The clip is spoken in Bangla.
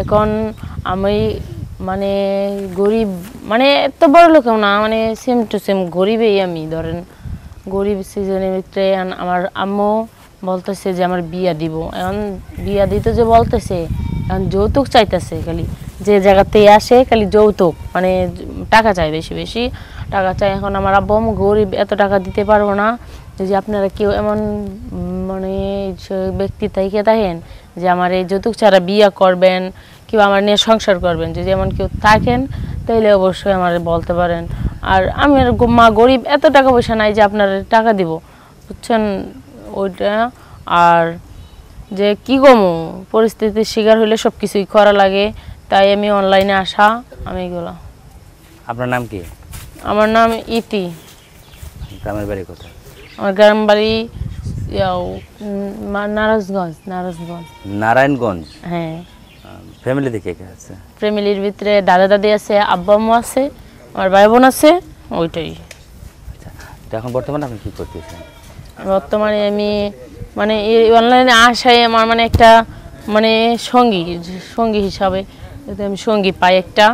এখন আমি মানে গরিব, মানে এত বড় লোকও না, মানে সেম টু সেম গরিবই আমি। ধরেন গরিব সিজনের ভিতরে আমার আম্মু বলতেছে যে আমার বিয়া দিব। এখন বিয়া দিতে যে বলতেছে, এখন যৌতুক চাইতেছে, খালি যে জায়গাতেই আসে খালি যৌতুক, মানে টাকা চাই, বেশি বেশি টাকা চাই। এখন আমার আব্বু আম্মু গরিব, এত টাকা দিতে পারবো না। যদি আপনারা কেউ এমন মানে ব্যক্তি থেকে থাকেন যে আমার এই যৌতুক ছাড়া বিয়া করবেন কিংবা আমার নিয়ে সংসার করবেন, যদি এমন কেউ থাকেন তাহলে অবশ্যই আমার বলতে পারেন। আর আমি মা গরিব, এত টাকা পয়সা নাই যে আপনার টাকা দিব, বুঝছেন ওইটা। আর যে কি গমো, পরিস্থিতির শিকার হইলে সব কিছুই করা লাগে, তাই আমি অনলাইনে আসা। আমি এগুলো। আপনার নাম কি? আমার নাম ইতি। গ্রামের বাড়ি কোথায়? আমার গ্রাম বাড়ি নারায়ণগঞ্জ। নারায়ণগঞ্জ। নারায়ণগঞ্জ। হ্যাঁ। ফ্যামিলি দেখে কে আছে? ফ্যামিলির ভিতরে দাদা দাদি আছে, আব্বা আম্মু আছে, আমার ভাই বোন আছে, ওইটাই। আচ্ছা, তো এখন বর্তমানে আপনি কি করতেছেন? বর্তমানে আমি মানে এই অনলাইনে আসাই আমার মানে একটা মানে সঙ্গী হিসাবে, যদি আমি সঙ্গী পাই একটা